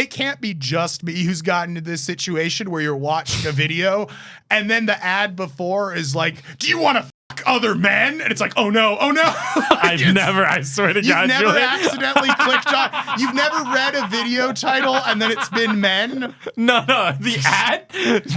it can't be just me who's gotten into this situation where you're watching a video and then the ad before is like, do you want to fuck other men? And it's like, oh no. I swear to God, You've never Julian. accidentally clicked on, you've never read a video title and then it's been men? No, the ad?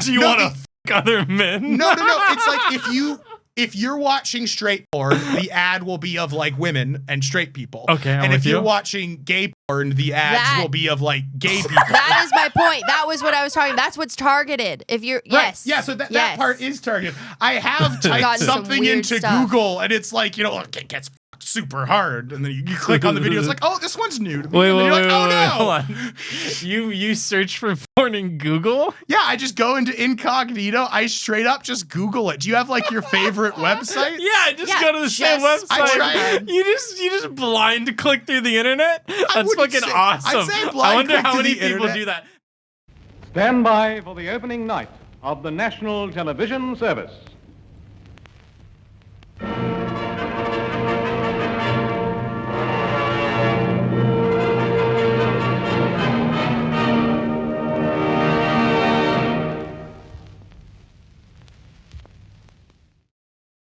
Do you want to fuck other men? No. It's like if you're watching straight porn, the ad will be of like women and straight people. Okay, and if you're watching gay porn, the ads will be of like gay people. That is my point. That was what I was talking. That's what's targeted. If you're yes, yeah. So that part is targeted. I have typed something into Google, and it's like it gets super hard, and then you click on the video. It's like, oh, this one's new to me. Wait, and then you're like, oh no. Hold on. You search for porn in Google? Yeah, I just go into incognito. I straight up just Google it. Do you have like your favorite website? Yeah, just go to the same website. I tried. You just blind click through the internet? That's fucking awesome. I'd say blind I wonder click how to many the people internet. do that. Stand by for the opening night of the National Television Service.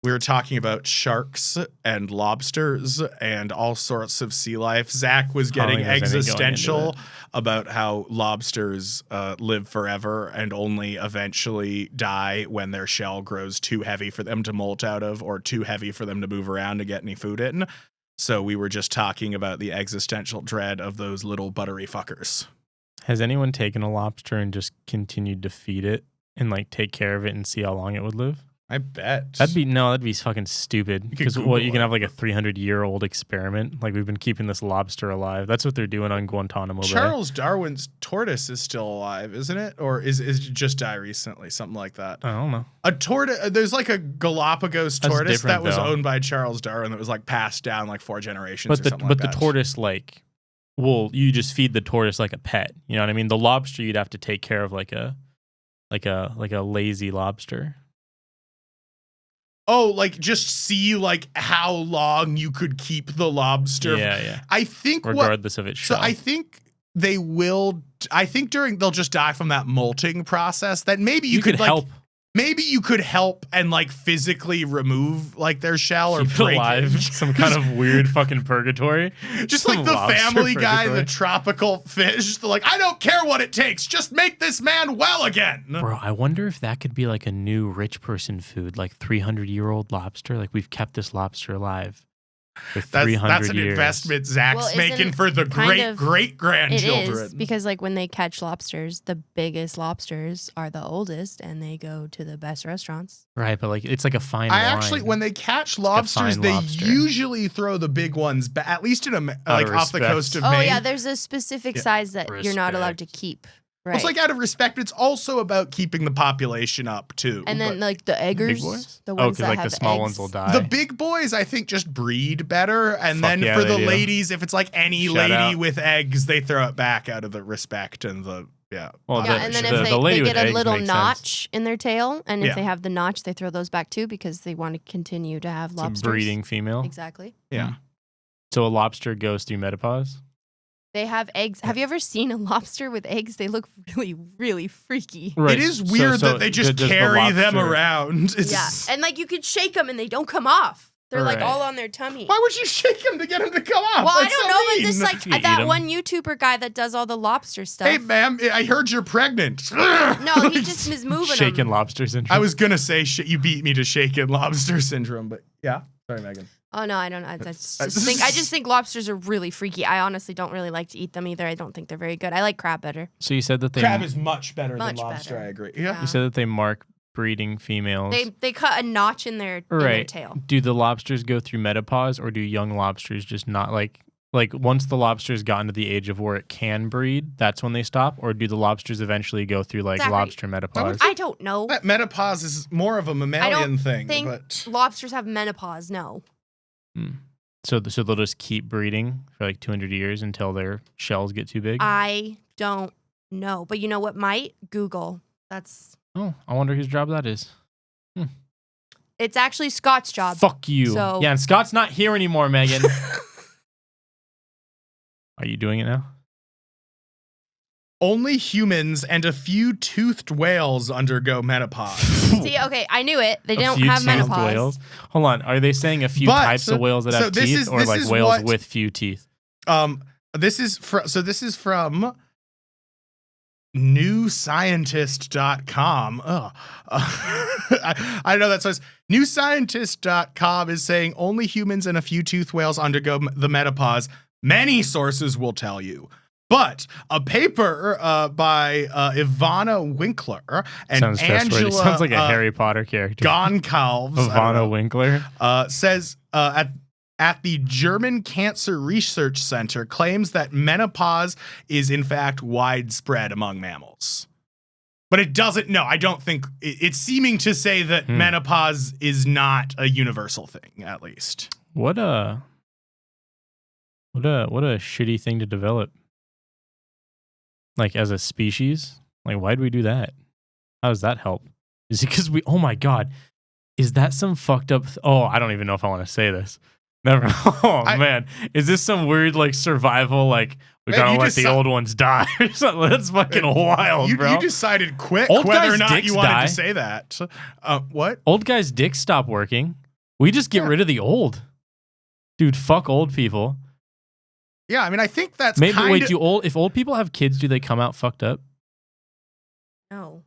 We were talking about sharks and lobsters and all sorts of sea life. Zach was getting existential about how lobsters live forever and only eventually die when their shell grows too heavy for them to molt out of or too heavy for them to move around to get any food in. So we were just talking about the existential dread of those little buttery fuckers. Has anyone taken a lobster and just continued to feed it and like take care of it and see how long it would live? I bet. That'd be fucking stupid. Because you can have like a 300-year-old experiment. Like we've been keeping this lobster alive. That's what they're doing on Guantanamo Bay. Charles Darwin's tortoise is still alive, isn't it? Or is it just died recently? Something like that. I don't know. A tortoise. There's like a Galapagos tortoise that was though. owned by Charles Darwin that was like passed down like 4 generations. But the tortoise you just feed the tortoise like a pet. You know what I mean? The lobster you'd have to take care of like a lazy lobster. Oh, like just see like how long you could keep the lobster. Yeah. I think regardless of its shell. So I think they will. I think they'll just die from that molting process. That maybe you could like, help. Maybe you could help and like physically remove like their shell or keep break it alive. it. Some kind of weird fucking purgatory. Just like the Family Guy, the tropical fish. They're like, I don't care what it takes. Just make this man well again. Bro, I wonder if that could be like a new rich person food, like 300-year-old lobster. Like we've kept this lobster alive for 300 years. That's an investment Zach's making for the great-great-grandchildren. It is, because like when they catch lobsters, the biggest lobsters are the oldest and they go to the best restaurants. Right, but like it's like a fine wine. Actually, when they catch lobsters, they usually throw the big ones back, at least in off the coast of Maine. Oh yeah, there's a specific size that you're not allowed to keep. Right. Well, it's like out of respect. It's also about keeping the population up too. And then like the eggers, the ones that like have the small eggs. ones will die. The big boys, I think, just breed better. And then for the ladies, if it's like any lady with eggs, they throw it back out of the respect and the Well, and then if they get a little notch in their tail, and if they have the notch, they throw those back too because they want to continue to have lobsters. It's a breeding female. Exactly. Yeah. So a lobster goes through menopause. They have eggs. Have you ever seen a lobster with eggs? They look really, really freaky. Right. It is weird that they just carry them around. Yeah, and like you could shake them and they don't come off. They're like all on their tummy. Why would you shake them to get them to come off? Well, That's I don't know, but this like that one YouTuber guy that does all the lobster stuff. Hey, ma'am, I heard you're pregnant. No, he just is moving shaken them. lobster syndrome. I was gonna say you beat me to shaken lobster syndrome, but yeah. Sorry, Megan. Oh no, I don't. I just think lobsters are really freaky. I honestly don't really like to eat them either. I don't think they're very good. I like crab better. So you said that crab is much better than lobster. I agree. Yeah. You said that they mark breeding females. They cut a notch in their tail. Do the lobsters go through menopause, or do young lobsters just not like once the lobster's gotten to the age of where it can breed, that's when they stop, or do the lobsters eventually go through like lobster menopause? I don't know. That menopause is more of a mammalian thing. I don't think lobsters have menopause. No. So they'll just keep breeding for like 200 years until their shells get too big? I don't know. But you know what might? Google. That's... Oh, I wonder whose job that is. It's actually Scott's job. Fuck you. So... Yeah, and Scott's not here anymore, Megan. Are you doing it now? Only humans and a few toothed whales undergo menopause. See, okay, I knew it. They don't have menopause. Whales? Hold on. Are they saying a few types of whales that have teeth, or like whales with few teeth? This is from newscientist.com. I know that says newscientist.com is saying only humans and a few toothed whales undergo the menopause. Many sources will tell you. But a paper by Ivana Winkler and Angela sounds like a Harry Potter character. Goncalves, Ivana Winkler says at the German Cancer Research Center claims that menopause is in fact widespread among mammals. But it doesn't. No, I don't think it's seeming to say that menopause is not a universal thing. At least. What a shitty thing to develop. Like, as a species? Like, why do we do that? How does that help? Is it because oh my God, is that some fucked up? I don't even know if I want to say this. Never. Man. Is this some weird, like, survival, like, we gotta let the old ones die or something? That's fucking wild, bro. You decided quick whether or not you wanted to say that. What? Old guys' dicks stop working. We just get rid of the old. Dude, fuck old people. Yeah, I mean, I think that's maybe. Wait, if old people have kids, do they come out fucked up? No.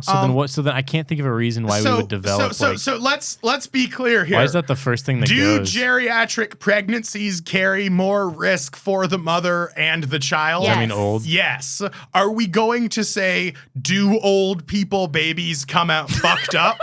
So then what? So then I can't think of a reason why we would develop. So let's be clear here. Why is that the first thing that goes? Do geriatric pregnancies carry more risk for the mother and the child? Yes. I mean, old. Yes. Are we going to say, do old people babies come out fucked up?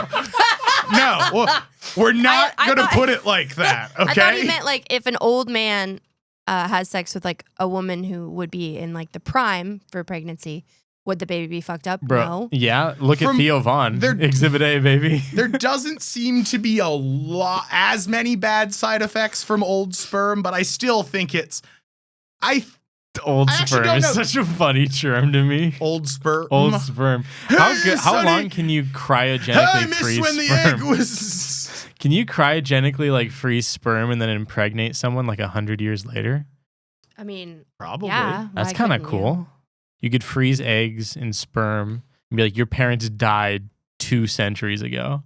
No. Well, we're not going to put it like that. Okay. I thought he meant like if an old man has sex with like a woman who would be in like the prime for pregnancy, would the baby be fucked up? Bro, no. Yeah, look at Theo Vaughn. Exhibit A, baby. There doesn't seem to be as many bad side effects from old sperm, but I still think old sperm is such a funny term to me. Old sperm. Old sperm. How long can you cryogenically freeze when sperm? The egg was... Can you cryogenically like freeze sperm and then impregnate someone like 100 years later? I mean, probably. Yeah, that's kind of cool. You could freeze eggs and sperm and be like, your parents died 2 centuries ago.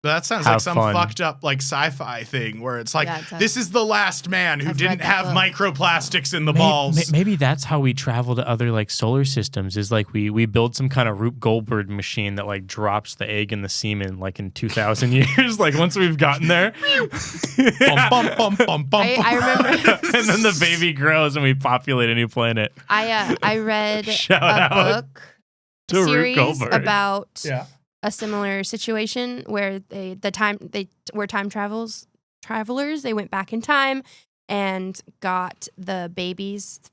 That sounds like some fucked up like sci-fi thing where it's like, this is the last man who didn't have microplastics in the balls. Maybe that's how we travel to other like solar systems, is like we build some kind of Rube Goldberg machine that like drops the egg and the semen like in 2,000 years. Like once we've gotten there. I remember. And then the baby grows and we populate a new planet. I read a book series about... Yeah. A similar situation where time travelers. They went back in time and got the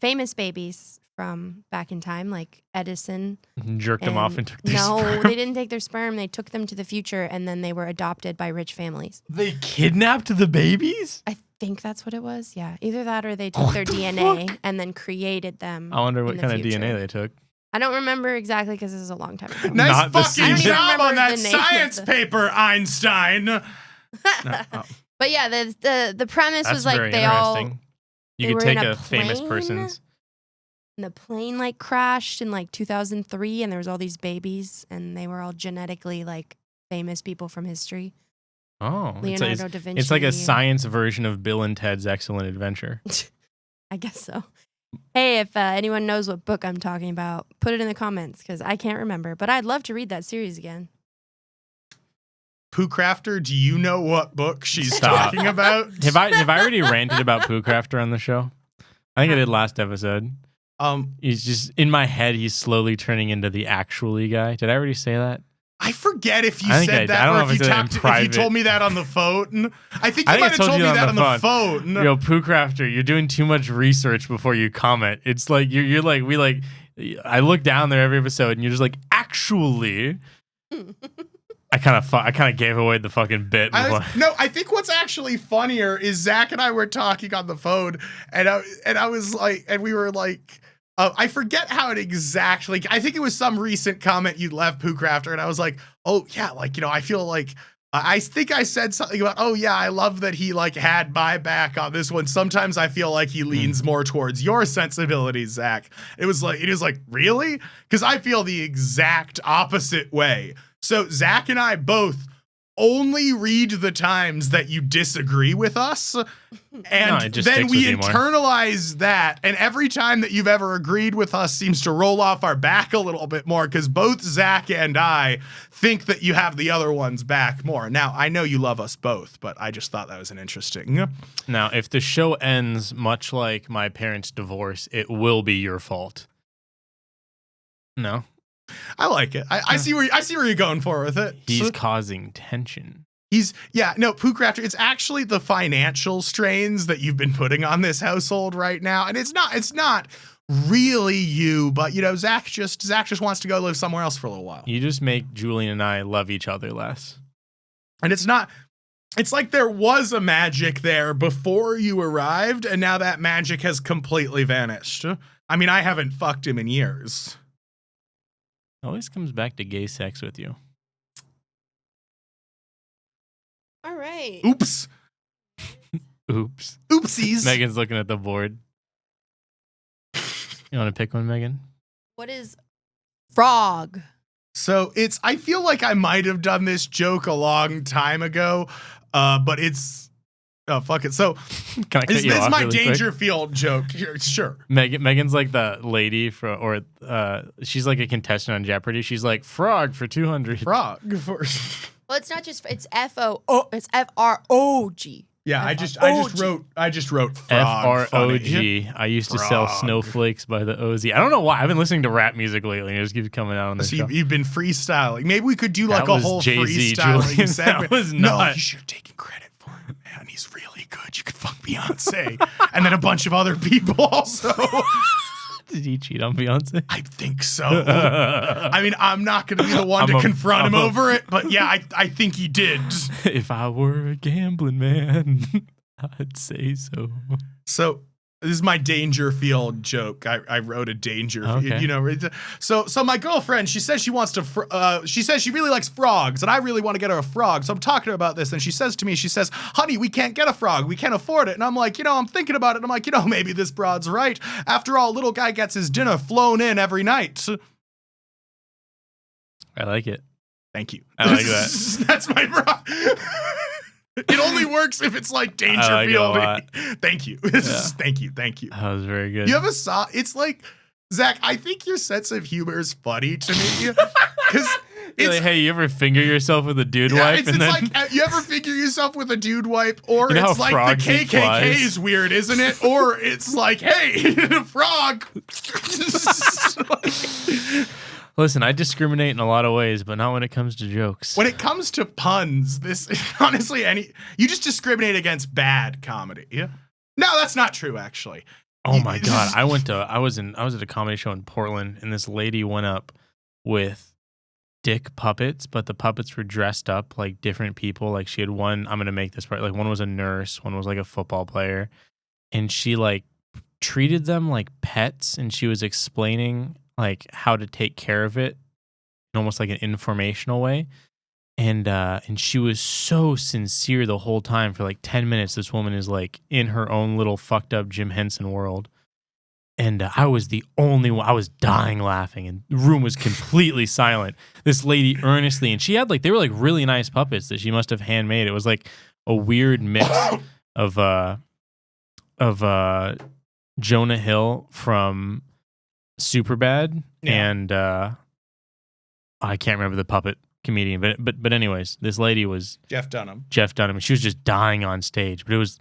famous babies from back in time, like Edison. Jerked them off and took their sperm. No, they didn't take their sperm. They took them to the future, and then they were adopted by rich families. They kidnapped the babies? I think that's what it was. Yeah, either that or they took their DNA and then created them. I wonder what kind of DNA they took. I don't remember exactly because this is a long time ago. Nice fucking job on that science paper, Einstein. But yeah, the premise was like you could take a famous person's. And the plane like crashed in like 2003, and there was all these babies, and they were all genetically like famous people from history. Oh, Leonardo da Vinci. It's like a science version of Bill and Ted's Excellent Adventure. I guess so. Hey, if anyone knows what book I'm talking about, put it in the comments because I can't remember. But I'd love to read that series again. Pooh Crafter, do you know what book she's talking about? Have I already ranted about Pooh Crafter on the show? I think I did last episode. He's just in my head. He's slowly turning into the actually guy. Did I already say that? I forget if you said that or if you told me that on the phone. I think you might have told me that on the phone. Yo, Pooh Crafter, you're doing too much research before you comment. It's like you're like I look down there every episode and you're just like, actually. I kind of gave away the fucking bit. I think what's actually funnier is Zach and I were talking on the phone and I was like, and we were like, I forget how it exactly. I think it was some recent comment you left, Pooh Crafter, and I was like, "Oh yeah, like I feel like I think I said something about, oh yeah, I love that he like had my back on this one. Sometimes I feel like he leans more towards your sensibilities, Zach. It was like, really? Because I feel the exact opposite way. So Zach and I both only read the times that you disagree with us, and then we internalize that, and every time that you've ever agreed with us seems to roll off our back a little bit more, because both Zach and I think that you have the other one's back more. Now, I know you love us both, but I just thought that was an interesting. Now, if the show ends much like my parents' divorce, it will be your fault. No? I like it. I see where you're going for with it. He's causing tension. Pook Raptor, it's actually the financial strains that you've been putting on this household right now. And it's not really you, but Zach just wants to go live somewhere else for a little while. You just make Julian and I love each other less. And it's like there was a magic there before you arrived, and now that magic has completely vanished. I mean, I haven't fucked him in years. Always comes back to gay sex with you. All right. Oops. Oops. Oopsies. Megan's looking at the board. You want to pick one, Megan? What is frog? So I feel like I might have done this joke a long time ago, but it's, oh, fuck it. So this is my really Dangerfield joke here. Sure. Megan's like the lady she's like a contestant on Jeopardy. She's like, frog for 200. Frog for. Well, it's not just, it's it's FROG. Yeah, I just wrote frog. FROG. I used to sell snowflakes by the OZ. I don't know why. I've been listening to rap music lately. It just keeps coming out on this show. You've been freestyling. Maybe we could do like a whole Jay-Z, freestyling segment. That was not. No, you should have taken credit for it, man. He's really good. You could fuck Beyonce. And then a bunch of other people also. Did he cheat on Beyonce? I think so. I mean, I'm not going to be the one to confront him over it, but yeah, I think he did. If I were a gambling man, I'd say so. So this is my Dangerfield joke. I wrote a Dangerfield, okay. So my girlfriend, she says she wants to, she says she really likes frogs, and I really want to get her a frog. So I'm talking to her about this, and she says to me, honey, we can't get a frog. We can't afford it. And I'm like, I'm thinking about it. And I'm like, maybe this broad's right. After all, little guy gets his dinner flown in every night. I like it. Thank you. I like that. That's my frog. It only works if it's like Dangerfield. Thank you. Thank you. That was very good. You ever saw? It's like, Zach, I think your sense of humor is funny to me. Because it's like, hey, you ever finger yourself with a dude wipe? It's like, you ever figure yourself with a dude wipe? Or it's like the KKK is weird, isn't it? Or it's like, hey, a frog. Listen, I discriminate in a lot of ways, but not when it comes to jokes. When it comes to puns, this honestly, you just discriminate against bad comedy. Yeah. No, that's not true, actually. Oh my God. I was at a comedy show in Portland, and this lady went up with dick puppets, but the puppets were dressed up like different people. Like she had one, I'm going to make this part, like one was a nurse, one was like a football player, and she like treated them like pets, and she was explaining like how to take care of it in almost like an informational way. And she was so sincere the whole time. For like 10 minutes, this woman is like in her own little fucked up Jim Henson world. And I was the only one. I was dying laughing, and the room was completely silent. This lady earnestly, and she had like, they were like really nice puppets that she must have handmade. It was like a weird mix of Jonah Hill from Superbad and I can't remember the puppet comedian, but anyways, this lady was Jeff Dunham. She was just dying on stage, but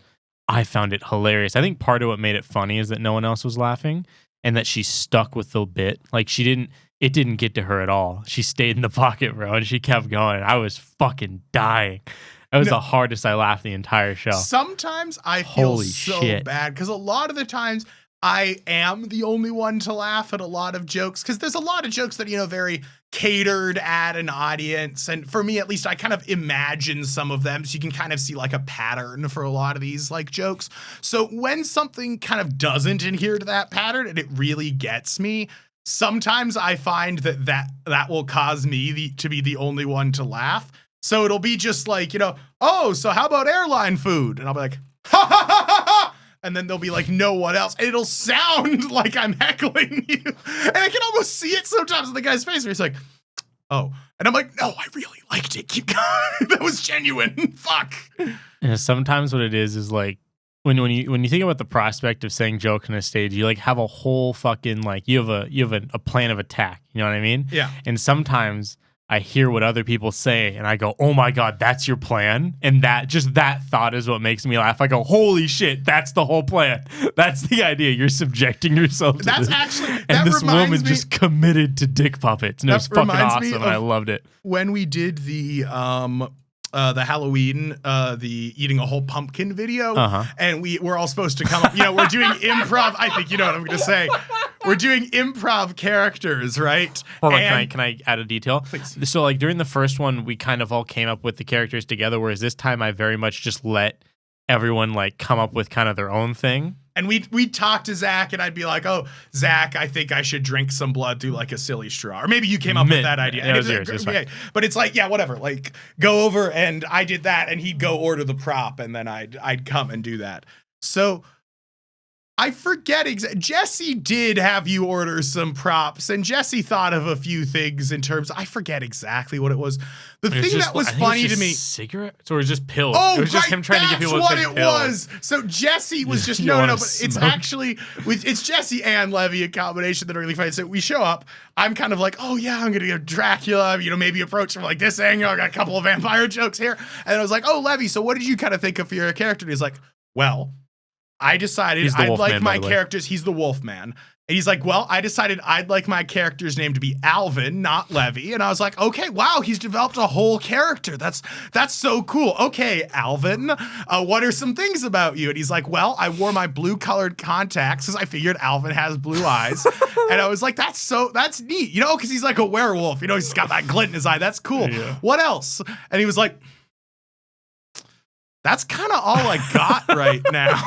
I found it hilarious. I think part of what made it funny is that no one else was laughing, and that she stuck with the bit. Like it didn't get to her at all. She stayed in the pocket, bro, and she kept going. I was fucking dying. That was the hardest I laughed the entire show. Sometimes I feel so bad because a lot of the times I am the only one to laugh at a lot of jokes, because there's a lot of jokes that, very catered at an audience. And for me, at least, I kind of imagine some of them. So you can kind of see like a pattern for a lot of these like jokes. So when something kind of doesn't adhere to that pattern and it really gets me, sometimes I find that will cause me to be the only one to laugh. So it'll be just like, oh, so how about airline food? And I'll be like, ha ha ha ha ha. And then there'll be like no one else. And it'll sound like I'm heckling you. And I can almost see it sometimes in the guy's face where he's like, oh. And I'm like, no, I really liked it. Keep going. That was genuine. Fuck. Yeah, sometimes what it is like when you think about the prospect of saying joke on a stage, you like have a whole fucking like you have a plan of attack. You know what I mean? Yeah. And sometimes I hear what other people say and I go, oh my God, that's your plan? And that thought is what makes me laugh. I go, holy shit, that's the whole plan. That's the idea. You're subjecting yourself to That's this. actually, and this woman just committed to dick puppets. And it was fucking awesome and I loved it. When we did the Halloween, the eating a whole pumpkin video, and we're all supposed to come up, we're doing improv. I think you know what I'm going to say. We're doing improv characters, right? Hold on, can I add a detail? Please. So like during the first one, we kind of all came up with the characters together, whereas this time I very much just let everyone like come up with kind of their own thing. And we'd talk to Zach, and I'd be like, oh, Zach, I think I should drink some blood through like a silly straw. Or maybe you came up with that idea. Yeah, it was yours, it's fine. But it's like, yeah, whatever. Like, go over, and I did that, and he'd go order the prop, and then I'd come and do that. So I forget Jesse did have you order some props, and Jesse thought of a few things in terms. I forget exactly what it was. The thing that was funny to me, cigarettes, or it was just pills. Oh, it was just him trying to get people what to take it pills. was. So Jesse was just no, but it's actually it's Jesse and Levy, a combination that are really funny. So we show up. I'm kind of like, oh yeah, I'm gonna go Dracula. Maybe approach from like this angle. I got a couple of vampire jokes here, and I was like, oh Levy, so what did you kind of think of for your character? And he's like, well, I decided I'd like my characters. He's the Wolfman. And he's like, well, I decided I'd like my character's name to be Alvin, not Levy. And I was like, okay, wow, he's developed a whole character. That's so cool. Okay, Alvin, what are some things about you? And he's like, well, I wore my blue-colored contacts because I figured Alvin has blue eyes. And I was like, that's neat, because he's like a werewolf. He's got that glint in his eye. That's cool. Yeah. What else? And he was like, that's kind of all I got right now.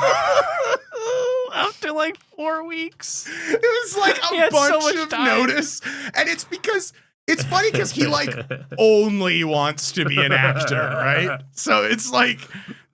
After like 4 weeks. It was like a bunch of notice. And it's because it's funny because he like only wants to be an actor, right? So it's like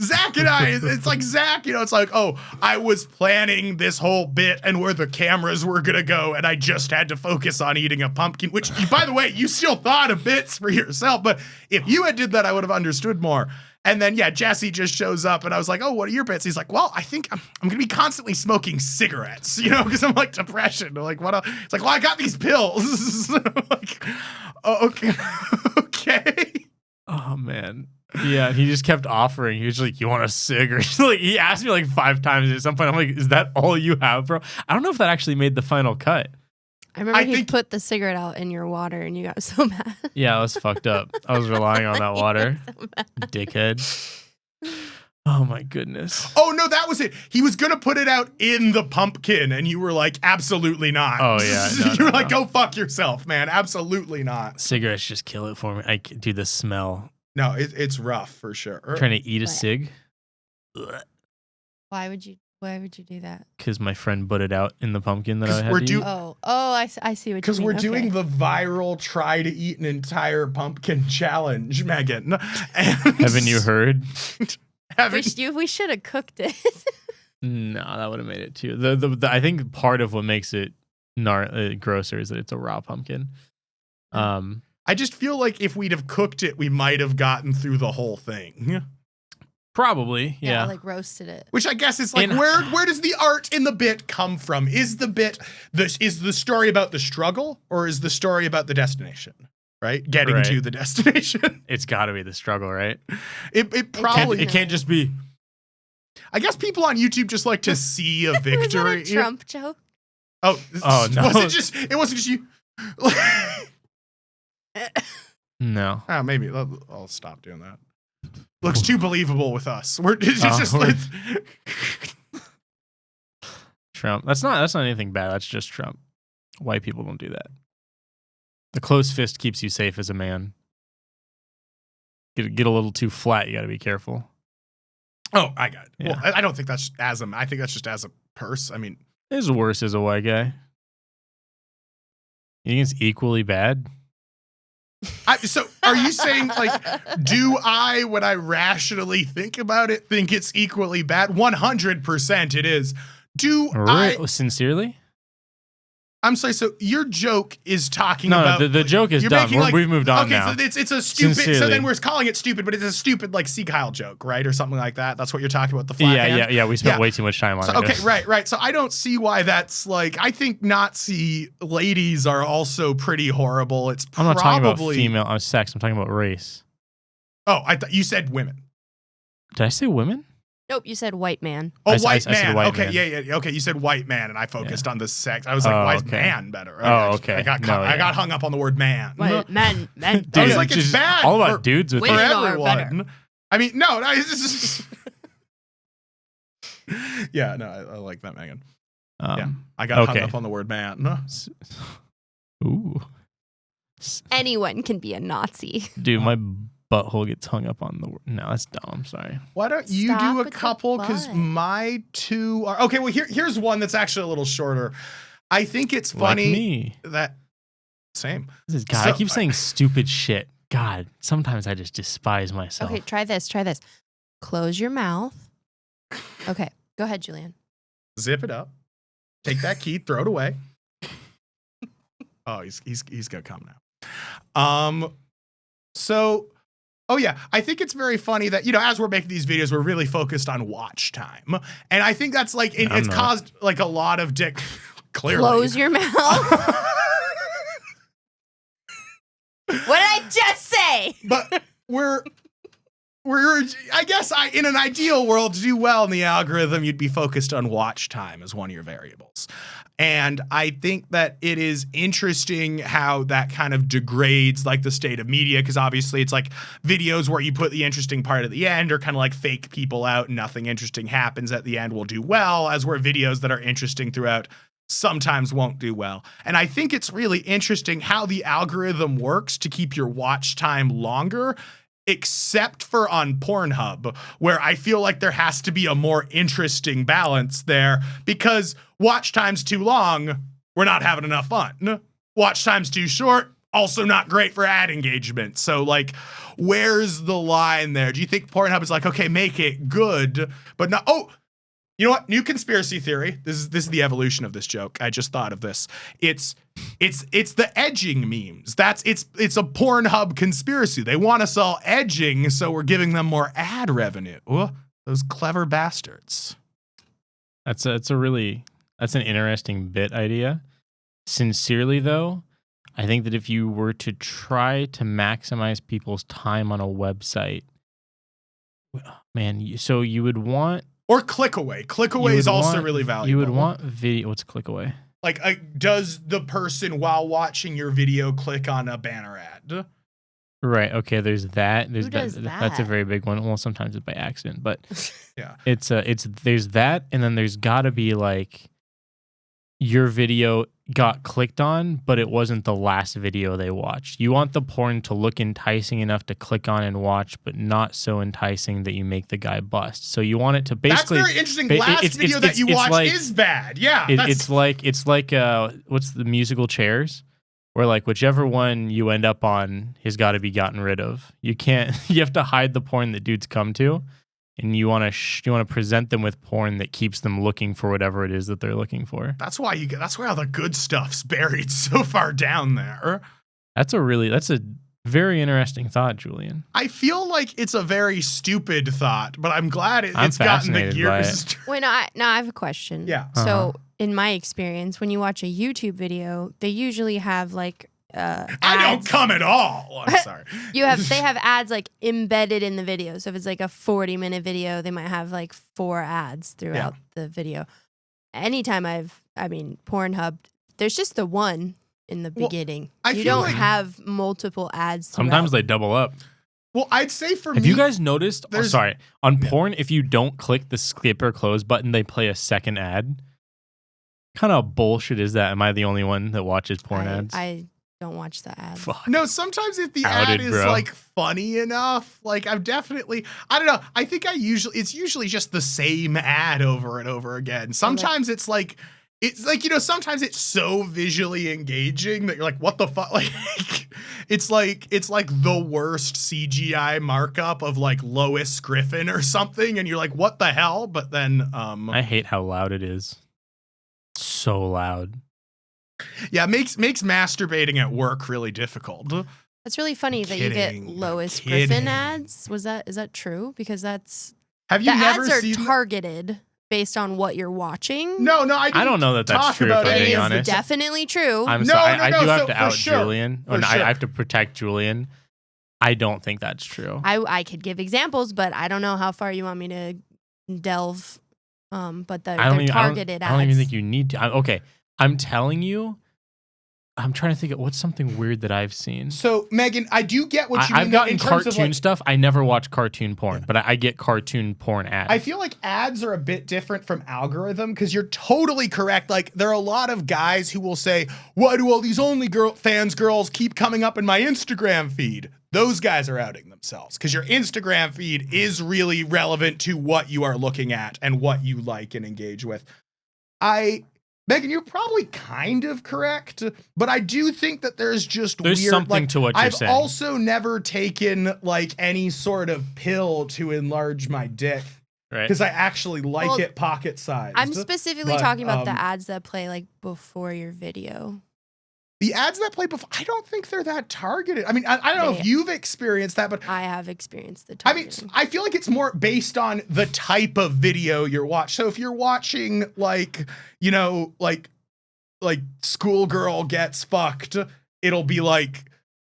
Zach and I, it's like Zach, it's like, oh, I was planning this whole bit and where the cameras were going to go. And I just had to focus on eating a pumpkin, which by the way, you still thought of bits for yourself. But if you had did that, I would have understood more. And then, Jesse just shows up, and I was like, oh, what are your bits? He's like, well, I think I'm going to be constantly smoking cigarettes, because I'm like depression. I'm like, what else? It's like, well, I got these pills. I'm like, oh, okay. Oh, man. Yeah, he just kept offering. He was like, you want a cig? Or like, he asked me like 5 times at some point. I'm like, is that all you have, bro? I don't know if that actually made the final cut. I remember he put the cigarette out in your water and you got so mad. Yeah, I was fucked up. I was relying on that water. So dickhead. Oh my goodness. Oh no, that was it. He was gonna put it out in the pumpkin and you were like, absolutely not. Oh yeah. You were like, go fuck yourself, man. Absolutely not. Cigarettes just kill it for me. I do the smell. No, it's rough for sure. Trying to eat a cig. Why would you do that? Because my friend put it out in the pumpkin that I had to eat. I see what you mean. Because we're doing the viral try to eat an entire pumpkin challenge, Megan. And haven't you heard? We should have cooked it. No, that would have made it too. I think part of what makes it grosser is that it's a raw pumpkin. I just feel like if we'd have cooked it, we might have gotten through the whole thing. Probably, yeah. Like roasted it. Which I guess is like, where does the art in the bit come from? Is the bit is the story about the struggle, or is the story about the destination? Right, getting to the destination. It's got to be the struggle, right? It probably it can't just be. I guess people on YouTube just like to see a victory. Was that a Trump joke? Oh no! It wasn't just you. No. Maybe I'll stop doing that. Looks too believable with us. Trump. That's not anything bad. That's just Trump. White people don't do that. The closed fist keeps you safe as a man. Get a little too flat. You got to be careful. Oh, I got it. Yeah. Well, I don't think that's I think that's just as a purse. I mean, it's worse as a white guy. You think it's equally bad? So are you saying like, do I, when I rationally think about it, think it's equally bad? 100% it is. Sincerely? I'm sorry. So your joke is talking No, about the joke is done. We've moved on now. Okay, so it's a stupid. Sincerely. So then we're calling it stupid, but it's a stupid like Sea Kyle joke, right, or something like that. That's what you're talking about. The flat hand? Yeah. We spent way too much time on it. Okay, right. So I don't see why that's like. I think Nazi ladies are also pretty horrible. It's I'm probably, not talking about female sex. I'm talking about race. Oh, I thought you said women. Did I say women? Nope, you said white man. Oh, I white said man. white Okay, man. yeah. Okay, you said white man, and I focused on the sex. I was like, white man better. Okay. I got hung up on the word man. Men. Dude, I was like, it's bad. All about dudes with for Women are everyone. better. I mean, no. It's yeah, no, I like that, Megan. Yeah, I got hung up on the word man. Ooh. Anyone can be a Nazi. Dude, my butthole gets hung up on the word. No, that's dumb. I'm sorry. Why don't you Stop do a with the couple? Because butt. my two are okay. Well, here's one that's actually a little shorter. I think it's funny Like me. that same. God, I keep saying stupid shit. God, sometimes I just despise myself. Okay, try this. Close your mouth. Okay, go ahead, Julian. Zip it up. Take that key. Throw it away. Oh, he's gonna come now. So. Oh, yeah. I think it's very funny that, as we're making these videos, we're really focused on watch time. And I think that's like, it's caused like a lot of clearly. Close your mouth. What did I just say? But we're I guess in an ideal world, to do well in the algorithm, you'd be focused on watch time as one of your variables. And I think that it is interesting how that kind of degrades like the state of media, because obviously it's like videos where you put the interesting part at the end or kind of like fake people out and nothing interesting happens at the end will do well, as where videos that are interesting throughout sometimes won't do well. And I think it's really interesting how the algorithm works to keep your watch time longer, except for on Pornhub, where I feel like there has to be a more interesting balance there, because watch time's too long, we're not having enough fun. Watch time's too short, also not great for ad engagement. So like, where's the line there? Do you think Pornhub is like, okay, make it good, but not, you know what? New conspiracy theory. This is the evolution of this joke. I just thought of this. It's the edging memes. It's a Pornhub conspiracy. They want us all edging, so we're giving them more ad revenue. Ooh, those clever bastards. That's an interesting bit idea. Sincerely though, I think that if you were to try to maximize people's time on a website, man, so you would want. Or click away. Click away is also really valuable. You would want video. What's click away? Like, does the person while watching your video click on a banner ad? Right. Okay. There's that. Who does that? That's a very big one. Well, sometimes it's by accident, but yeah, there's that, and then there's got to be like your video got clicked on, but it wasn't the last video they watched. You want the porn to look enticing enough to click on and watch, but not so enticing that you make the guy bust. So you want it to basically. That's very interesting. Last video that you watched like, is bad. Yeah. It's like what's the musical Chairs? Where like whichever one you end up on has got to be gotten rid of. You can't. You have to hide the porn that dudes come to, and you want to present them with porn that keeps them looking for whatever it is that they're looking for. That's why that's where all the good stuff's buried so far down there. That's a very interesting thought, Julian. I feel like it's a very stupid thought, but I'm glad it's gotten the gears. Wait, now I have a question. Yeah. So in my experience, when you watch a YouTube video, they usually have like ads. I don't come at all. I'm sorry. They have ads like embedded in the video. So if it's like a 40-minute video, they might have like 4 ads throughout the video. Anytime Pornhub, there's just the one in the beginning. You don't have multiple ads throughout. Sometimes they double up. Well, I'd say for me. Have you guys noticed? On porn, if you don't click the skip or close button, they play a second ad. Kind of bullshit is that? Am I the only one that watches porn ads? I don't watch the ads. Fuck. No, sometimes if the ad is like funny enough, like I don't know. I think it's usually just the same ad over and over again. Sometimes it's like it's like, sometimes it's so visually engaging that you're like, what the fuck? Like, it's like the worst CGI markup of like Lois Griffin or something. And you're like, what the hell? But then, I hate how loud it is. So loud. Yeah, makes masturbating at work really difficult. That's really funny that you get Lois Griffin ads. Is that true? Because that's have you never ads are seen targeted based on what you're watching. No, I don't know that that's true. If I'm being honest, definitely true. I'm sorry. I do have to out sure. Julian. I have to protect Julian. I don't think that's true. I could give examples, but I don't know how far you want me to delve. But they're targeted ads. I don't even think you need to. Okay, I'm telling you. I'm trying to think of what's something weird that I've seen. So, Megan, I do get what you mean. I've gotten cartoon stuff. I never watch cartoon porn, but I get cartoon porn ads. I feel like ads are a bit different from algorithm because you're totally correct. Like, there are a lot of guys who will say, why do all these OnlyFans girls keep coming up in my Instagram feed? Those guys are outing themselves because your Instagram feed is really relevant to what you are looking at and what you like and engage with. Megan, you're probably kind of correct, but I do think that there's weird, something to what you're saying. I've also never taken like any sort of pill to enlarge my dick, right? Because I actually like it pocket sized. I'm specifically talking about the ads that play like before your video. The ads that play before, I don't think they're that targeted. I mean, I don't know if you've experienced that, but I have experienced the targeting. I mean, I feel like it's more based on the type of video you're watching. So if you're watching like, like schoolgirl gets fucked, it'll be like,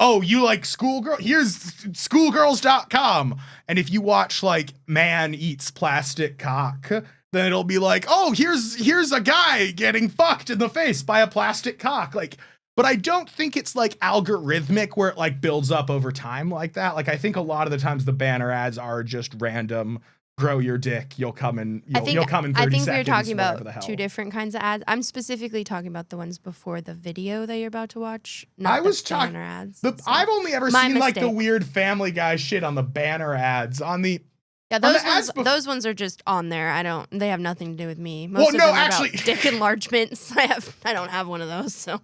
oh, you like schoolgirl? Here's schoolgirls.com. And if you watch like man eats plastic cock, then it'll be like, oh, here's a guy getting fucked in the face by a plastic cock. Like, but I don't think it's like algorithmic where it like builds up over time like that. Like I think a lot of the times the banner ads are just random. Grow your dick. You'll come in. You'll come in 30 seconds. I think we were talking about two different kinds of ads. I'm specifically talking about the ones before the video that you're about to watch. Not the banner ads. I've only ever seen like the weird Family Guy shit on the banner ads on the. Yeah, those ones are just on there. They have nothing to do with me. Most of them are about dick enlargements. I don't have one of those, so.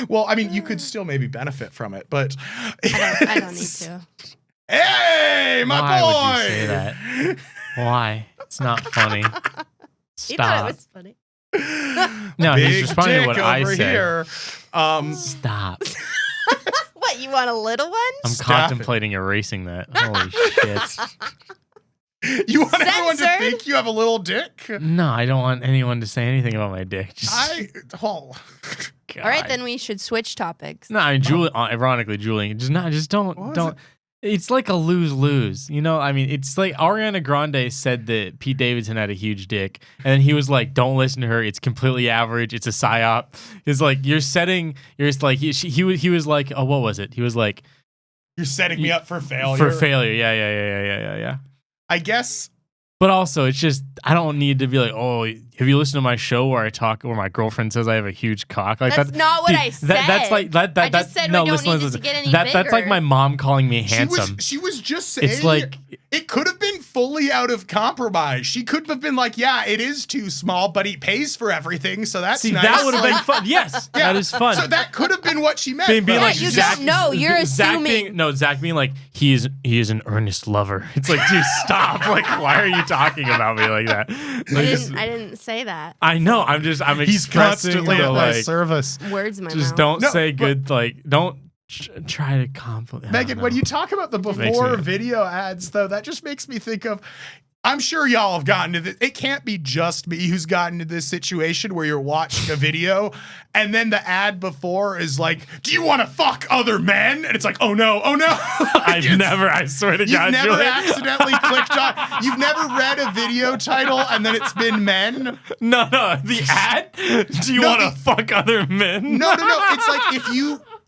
Well, I mean, you could still maybe benefit from it, but I don't need to. Hey, my boy! Why would you say that? Why? It's not funny. Stop. You thought it was funny. No, he's responding to what I said. Here. Stop. What, you want a little one? I'm contemplating erasing that. Holy shit. You want everyone to think you have a little dick? No, I don't want anyone to say anything about my dick. All right, then we should switch topics. No, I mean, ironically, Julian, just don't. It's like a lose-lose. I mean, it's like Ariana Grande said that Pete Davidson had a huge dick, and then he was like, don't listen to her. It's completely average. It's a psyop. It's like, he was like, oh, what was it? He was like, you're setting me up for failure. For failure. Yeah. I guess. But also, it's just, I don't need to be like, oh, have you listened to my show where my girlfriend says I have a huge cock? Like that's not what I said. That's like that. I just said no, we don't need it to get any bigger. That's like my mom calling me handsome. She was just saying. It's like it could have been fully out of compromise. She could have been like, yeah, it is too small, but he pays for everything, so that's nice. That would have been fun. Yes, that is fun. So that could have been what she meant. Being like, you don't know. You're assuming. Zach being like, he is an earnest lover. It's like, dude, stop. Like, why are you talking about me like that? Like, I didn't say that. I know. I'm He's constantly at my like, service. Words in my just mouth. don't say good. Like, don't try to compliment. Megan, when you talk about the before video ads, though, that just makes me think of. I'm sure y'all have gotten to this. It can't be just me who's gotten to this situation where you're watching a video and then the ad before is like, do you want to fuck other men? And it's like, oh no. I swear to God, you've never accidentally clicked on, you've never read a video title and then it's been men? No, the ad? Do you want to fuck other men? No. It's like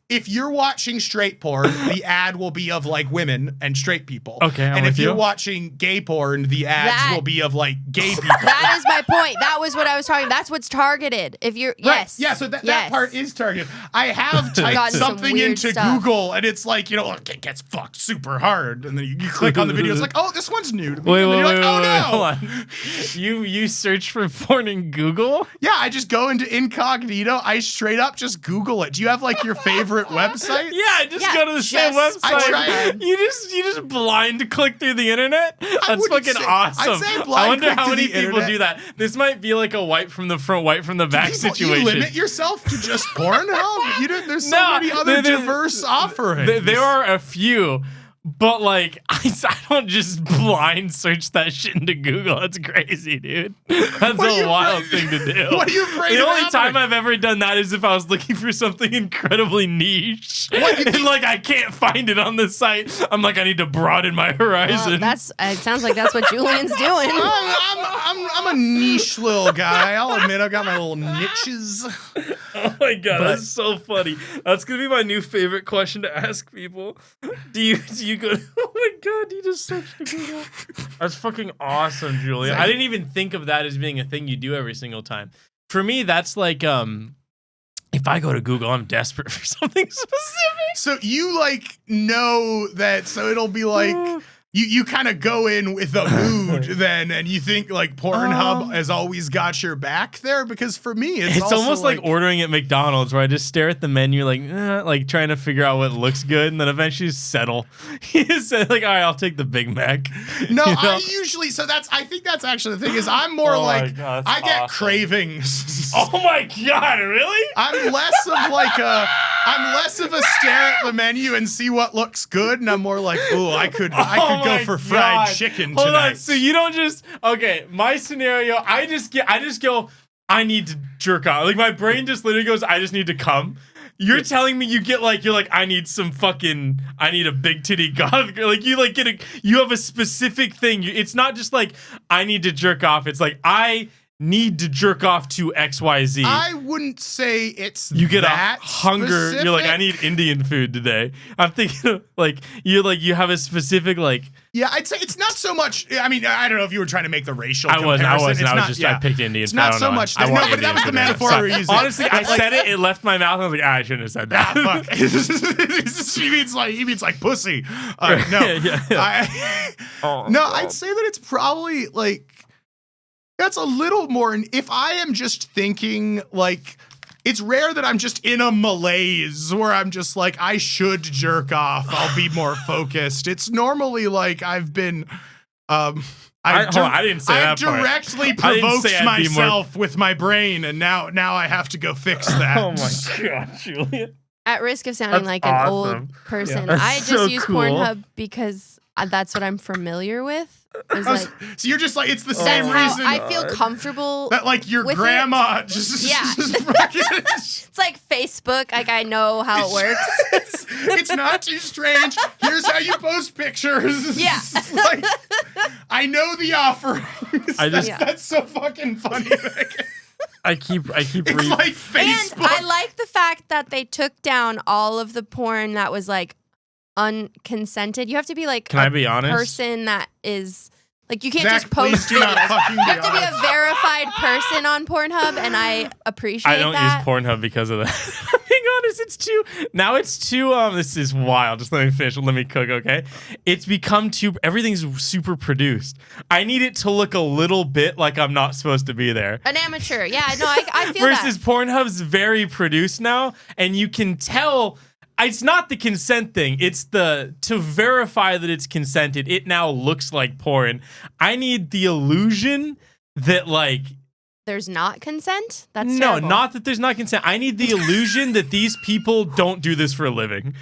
if you're watching straight porn, the ad will be of like women and straight people. Okay, and if you're watching gay porn, the ads will be of like gay people. That is my point. That was what I was talking. That's what's targeted. If you're yes, yeah. So that part is targeted. I have typed something into Google, and it's like it gets fucked super hard, and then you click on the video. It's like, oh, this one's new to me. Wait, oh no! Hold on. You search for porn in Google? Yeah, I just go into incognito. I straight up just Google it. Do you have like your favorite website? Yeah, just go to the same website. I tried. You just blind click through the internet. That's fucking awesome. I'd say blind I wonder click how to many the people internet. do that. This might be like a wipe from the front, wipe from the back situation. You limit yourself to just Pornhub? There's so many other diverse offerings. There are a few. But like, I don't just blind search that shit into Google. That's crazy, dude. That's a wild thing to do. What are you afraid of? The only time I've ever done that is if I was looking for something incredibly niche, and like I can't find it on the site. I'm like, I need to broaden my horizon. Well, it sounds like that's what Julian's doing. I'm a niche little guy. I'll admit I got my little niches. Oh my god, that's so funny. That's gonna be my new favorite question to ask people. Do you go? Oh my god, you just searched to Google. That's fucking awesome, Julian. I didn't even think of that as being a thing you do every single time. For me, that's like if I go to Google, I'm desperate for something specific. So you like know that, so it'll be like you kind of go in with a mood then, and you think like Pornhub has always got your back there, because for me it's almost like ordering at McDonald's, where I just stare at the menu like trying to figure out what looks good, and then eventually settle. You just say like, all right, I'll take the Big Mac. No, I usually I think that's actually the thing is I'm more I get cravings. Oh my god, really? I'm less of a stare at the menu and see what looks good, and I'm more like, oh, I could go for fried chicken tonight. Hold on, so you don't just my scenario, I just go, I need to jerk off. Like my brain just literally goes, I just need to come. You're telling me you're like, I need a big titty god. Like you have a specific thing. It's not just like, I need to jerk off. It's like, I need to jerk off to XYZ. I wouldn't say it's you get that a hunger. specific. You're like, I need Indian food today. I'm thinking you have a specific Yeah, I'd say it's not so much. I mean, I don't know if you were trying to make the racial I comparison. wasn't. I picked Indian. It's not so much. No, but that was the metaphor we were using. Honestly, I said it. It left my mouth. I was like, I shouldn't have said that. Fuck. He means like pussy. No. I'd say that it's probably like. That's a little more. If I am just thinking like, it's rare that I'm just in a malaise where I'm just like, I should jerk off. I'll be more focused. It's normally like I've been, I didn't say that part. I've directly provoked myself with my brain, and now I have to go fix that. Oh my god, Julian! At risk of sounding like an old person, I just use Pornhub because that's what I'm familiar with. So you're just like, it's the same reason I feel comfortable that like your grandma just it's like Facebook, like I know how it works. It's not too strange. Here's how you post pictures. Yeah. Like, I know the offerings. That's so fucking funny. I keep it's like Facebook. And I like the fact that they took down all of the porn that was like unconsented. You have to be like Can I be honest? Person that is like, you can't Zach, just post do not videos. fucking You have to be honest. a verified person on Pornhub, and I appreciate that. I don't use Pornhub because of that. I'm being honest, it's too this is wild. Just let me finish. Let me cook, okay? It's become everything's super produced. I need it to look a little bit like I'm not supposed to be there. An amateur. Yeah, no, I feel Versus that. Pornhub's very produced now, and you can tell. It's not the consent thing. It's to verify that it's consented. It now looks like porn. I need the illusion that like there's not consent. That's no, terrible. not that there's not consent. I need the illusion that these people don't do this for a living.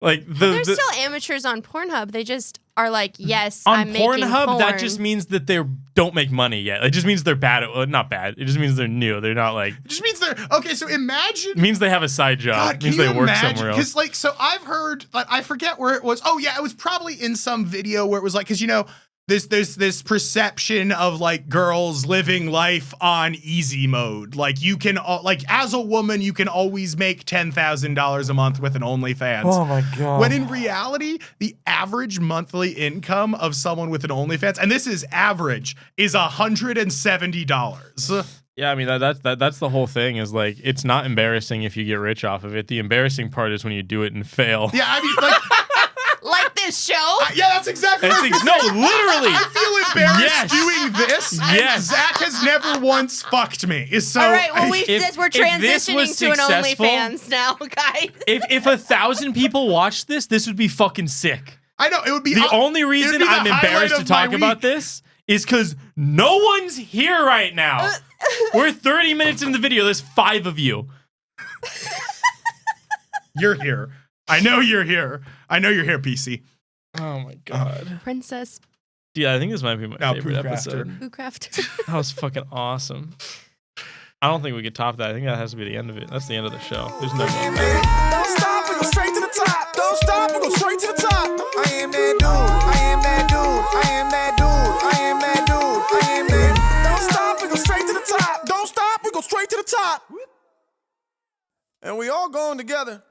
Like there's still amateurs on Pornhub. They just are like, yes, on I'm making Pornhub, porn. that just means that they don't make money yet. It just means they're bad at not bad. It just means they're new. They're not like. It just means they're okay. So imagine. It means they have a side job. God, It means they work somewhere else. Because like, so I've heard. Like, I forget where it was. Oh yeah, it was probably in some video where it was like, because this perception of like girls living life on easy mode. Like you can like as a woman, you can always make $10,000 a month with an OnlyFans. Oh my God. When in reality, the average monthly income of someone with an OnlyFans, and this is average, is $170. Yeah, I mean that's the whole thing. Is like it's not embarrassing if you get rich off of it. The embarrassing part is when you do it and fail. Yeah, I mean, like. Like this show? Yeah, that's exactly right. No, literally. I feel embarrassed doing this. Yes. And Zach has never once fucked me. So all right, well, if we're this transitioning was to an successful- OnlyFans now, guys. If 1,000 people watched this would be fucking sick. I know it would be The only reason I'm embarrassed to talk about this is because no one's here right now. We're 30 minutes in the video. There's 5 of you. You're here. I know you're here. I know you're here, PC. Oh my God. Princess Yeah, I think this might be my favorite Pooh Crafter. episode. Pooh Crafter. That was fucking awesome. I don't think we could top that. I think that has to be the end of it. That's the end of the show. There's no going back. Don't stop, we go straight to the top. Don't stop, we go straight to the top. I am that dude. I am that dude. I am that dude. I am that dude. I am that. Don't stop, we go straight to the top. Don't stop, we go straight to the top. And we all going together.